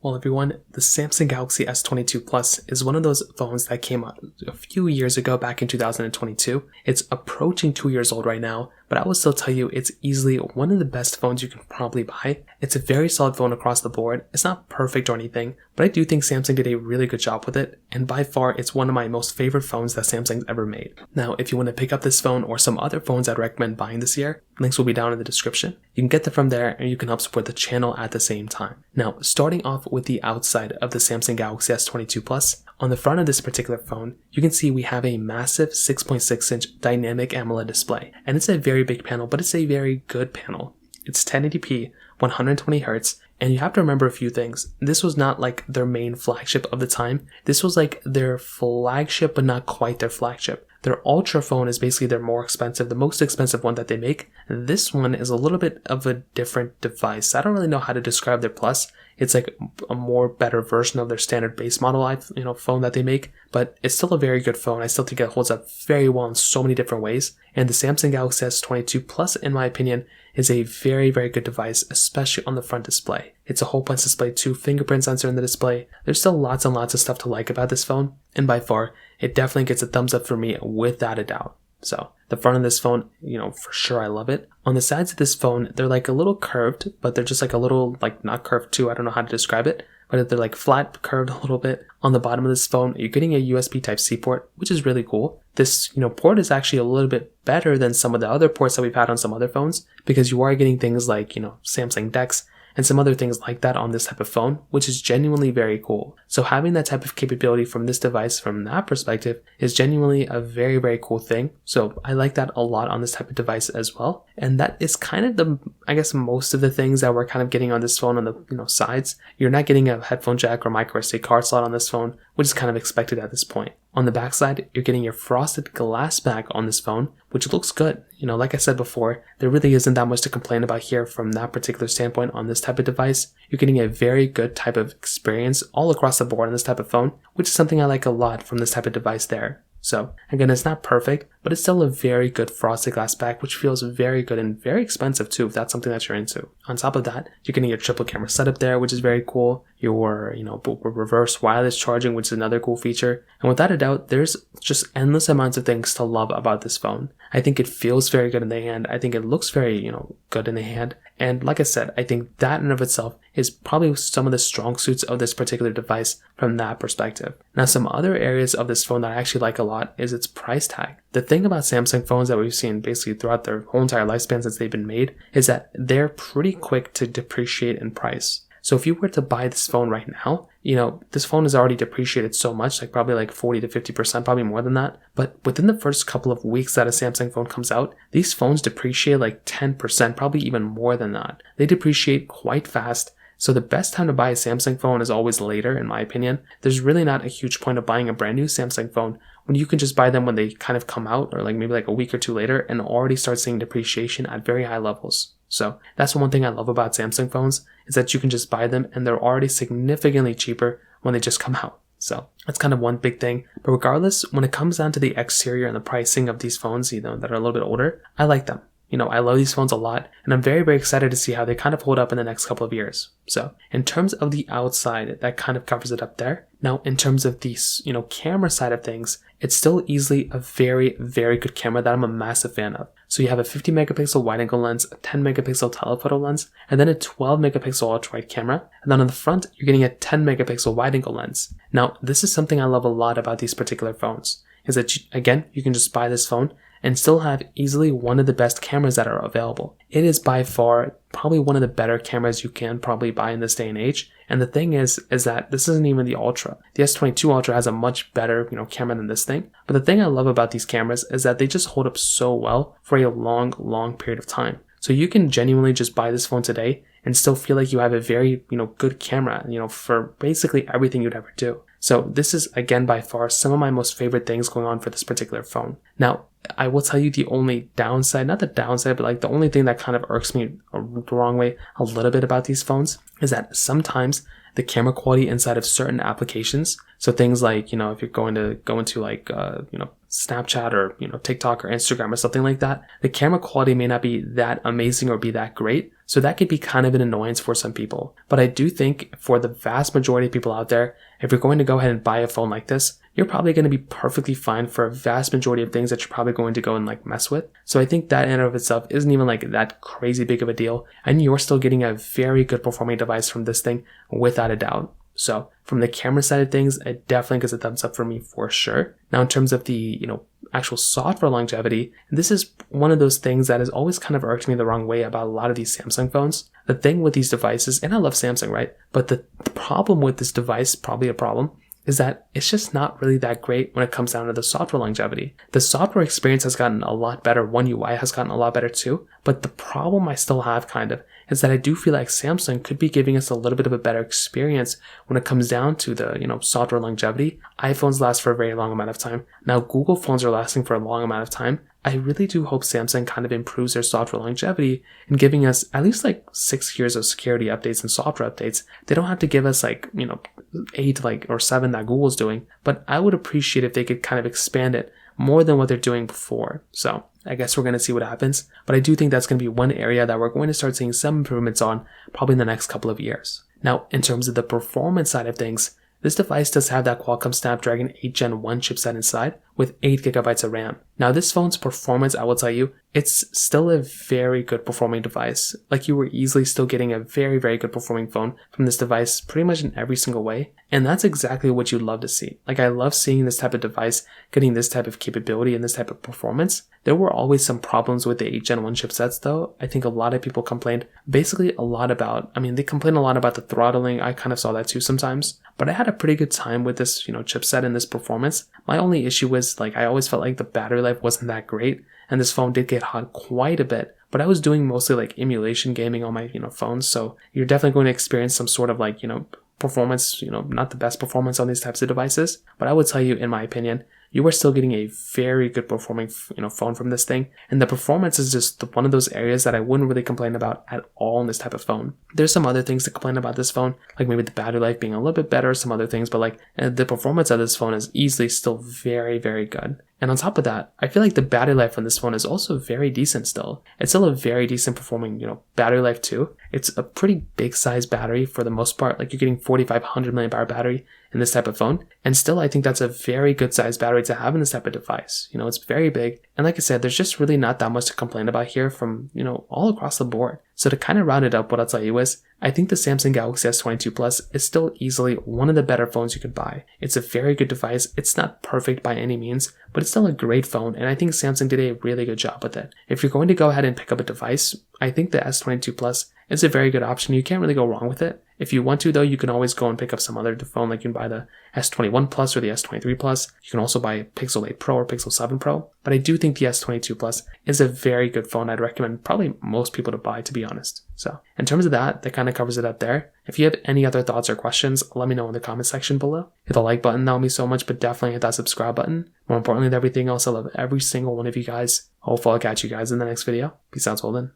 Well, everyone, the Samsung Galaxy S22 Plus is one of those phones that came out a few years ago, back in 2022. It's approaching 2 years old right now, but I will still tell you it's easily one of the best phones you can probably buy. It's a very solid phone across the board. It's not perfect or anything, but I do think Samsung did a really good job with it, and by far it's one of my most favorite phones that Samsung's ever made. Now, if you want to pick up this phone or some other phones I'd recommend buying this year, links will be down in the description. You can get them from there and you can help support the channel at the same time. Now, starting off with the outside of the Samsung Galaxy S22 Plus, on the front of this particular phone, you can see we have a massive 6.6-inch dynamic AMOLED display. And it's a very big panel, but it's a very good panel. It's 1080p, 120Hz, and you have to remember a few things. This was not like their main flagship of the time. This was like their flagship, but not quite their flagship. Their Ultra phone is basically their more expensive, the most expensive one that they make. This one is a little bit of a different device. I don't really know how to describe their Plus. It's like a more better version of their standard base model, phone that they make, but it's still a very good phone. I still think it holds up very well in so many different ways. And the Samsung Galaxy S22 Plus, in my opinion, is a very, very good device, especially on the front display. It's a whole bunch display too, fingerprint sensor in the display. There's still lots and lots of stuff to like about this phone, and by far, it definitely gets a thumbs up for me without a doubt. So the front of this phone, for sure I love it. On the sides of this phone, they're like a little curved, but they're just like a little, like not curved too, I don't know how to describe it, but they're like flat, curved a little bit. On the bottom of this phone, you're getting a USB Type-C port, which is really cool. This, port is actually a little bit better than some of the other ports that we've had on some other phones, because you are getting things like, Samsung DeX, and some other things like that on this type of phone, which is genuinely very cool. So having that type of capability from this device from that perspective is genuinely a very, very cool thing. So I like that a lot on this type of device as well. And that is kind of most of the things that we're kind of getting on this phone on the, sides. You're not getting a headphone jack or micro SD card slot on this phone, which is kind of expected at this point. On the backside, you're getting your frosted glass back on this phone, which looks good. Like I said before, there really isn't that much to complain about here from that particular standpoint on this type of device. You're getting a very good type of experience all across the board on this type of phone, which is something I like a lot from this type of device there. So again, it's not perfect, but it's still a very good frosted glass back, which feels very good and very expensive too, if that's something that you're into. On top of that, you're getting your triple camera setup there, which is very cool. Your, reverse wireless charging, which is another cool feature. And without a doubt, there's just endless amounts of things to love about this phone. I think it feels very good in the hand. I think it looks very, good in the hand. And like I said, I think that in of itself is probably some of the strong suits of this particular device from that perspective. Now, some other areas of this phone that I actually like a lot is its price tag. The thing about Samsung phones that we've seen basically throughout their whole entire lifespan since they've been made is that they're pretty quick to depreciate in price. So if you were to buy this phone right now, this phone is already depreciated so much, like probably like 40 to 50%, probably more than that. But within the first couple of weeks that a Samsung phone comes out, these phones depreciate like 10%, probably even more than that. They depreciate quite fast. So the best time to buy a Samsung phone is always later, in my opinion. There's really not a huge point of buying a brand new Samsung phone when you can just buy them when they kind of come out, or like maybe like a week or two later, and already start seeing depreciation at very high levels. So that's one thing I love about Samsung phones, is that you can just buy them and they're already significantly cheaper when they just come out. So that's kind of one big thing. But regardless, when it comes down to the exterior and the pricing of these phones, that are a little bit older, I like them. I love these phones a lot, and I'm very, very excited to see how they kind of hold up in the next couple of years. So in terms of the outside, that kind of covers it up there. Now, in terms of the, camera side of things, it's still easily a very, very good camera that I'm a massive fan of. So you have a 50 megapixel wide angle lens, a 10 megapixel telephoto lens, and then a 12 megapixel ultra wide camera. And then on the front, you're getting a 10 megapixel wide angle lens. Now, this is something I love a lot about these particular phones, is that, again, you can just buy this phone and still have easily one of the best cameras that are available. It is by far probably one of the better cameras you can probably buy in this day and age. And the thing is that this isn't even the Ultra. The S22 Ultra has a much better, camera than this thing. But the thing I love about these cameras is that they just hold up so well for a long, long period of time. So you can genuinely just buy this phone today and still feel like you have a very, good camera, for basically everything you'd ever do. So this is, again, by far some of my most favorite things going on for this particular phone. Now, I will tell you the only downside, not the downside, but like the only thing that kind of irks me the wrong way a little bit about these phones is that sometimes the camera quality inside of certain applications, so things like, if you're going to go into like, Snapchat or, TikTok or Instagram or something like that, the camera quality may not be that amazing or be that great. So that could be kind of an annoyance for some people. But I do think for the vast majority of people out there, if you're going to go ahead and buy a phone like this, you're probably going to be perfectly fine for a vast majority of things that you're probably going to go and mess with. So I think that in and of itself isn't even that crazy big of a deal. And you're still getting a very good performing device from this thing without a doubt. So from the camera side of things, it definitely gets a thumbs up for me for sure. Now in terms of the, actual software longevity, this is one of those things that has always kind of irked me the wrong way about a lot of these Samsung phones. The thing with these devices, and I love Samsung, right? But the problem with this device, probably a problem, is that it's just not really that great when it comes down to the software longevity. The software experience has gotten a lot better. One UI has gotten a lot better too. But the problem I still have kind of is that I do feel like Samsung could be giving us a little bit of a better experience when it comes down to the, software longevity. iPhones last for a very long amount of time. Now Google phones are lasting for a long amount of time. I really do hope Samsung kind of improves their software longevity in giving us at least 6 years of security updates and software updates. They don't have to give us 8 or 7 that Google's doing, but I would appreciate if they could kind of expand it more than what they're doing before. So I guess we're going to see what happens, but I do think that's going to be one area that we're going to start seeing some improvements on probably in the next couple of years. Now, in terms of the performance side of things, this device does have that Qualcomm Snapdragon 8 Gen 1 chipset inside with 8GB of RAM. Now this phone's performance, I will tell you, it's still a very good performing device. You were easily still getting a very, very good performing phone from this device pretty much in every single way. And that's exactly what you'd love to see. I love seeing this type of device getting this type of capability and this type of performance. There were always some problems with the 8 Gen 1 chipsets though. I think a lot of people complained basically a lot about, they complain a lot about the throttling. I kind of saw that too sometimes. But I had a pretty good time with this, chipset and this performance. My only issue was I always felt like the battery life wasn't that great, and this phone did get hot quite a bit. But I was doing mostly emulation gaming on my, phone, so you're definitely going to experience some sort of performance, not the best performance on these types of devices. But I would tell you, in my opinion, you are still getting a very good performing, phone from this thing. And the performance is just one of those areas that I wouldn't really complain about at all in this type of phone. There's some other things to complain about this phone, maybe the battery life being a little bit better, some other things, but the performance of this phone is easily still very, very good. And on top of that, I feel like the battery life on this phone is also very decent still. It's still a very decent performing, battery life too. It's a pretty big size battery for the most part. You're getting 4,500 mAh battery in this type of phone. And still, I think that's a very good size battery to have in this type of device. It's very big. And like I said, there's just really not that much to complain about here from, all across the board. So to kind of round it up, what I'll tell you is, I think the Samsung Galaxy S22 Plus is still easily one of the better phones you could buy. It's a very good device. It's not perfect by any means, but it's still a great phone, and I think Samsung did a really good job with it. If you're going to go ahead and pick up a device, I think the S22 Plus is a very good option. You can't really go wrong with it. If you want to though, you can always go and pick up some other phone, you can buy the S21 Plus or the S23 Plus. You can also buy a Pixel 8 Pro or Pixel 7 Pro. But I do think the S22 Plus is a very good phone. I'd recommend probably most people to buy, to be honest. So in terms of that kind of covers it up there. If you have any other thoughts or questions, let me know in the comment section below. Hit the like button, that would mean so much, but definitely hit that subscribe button. More importantly than everything else, I love every single one of you guys. Hopefully I'll catch you guys in the next video. Peace out, till then.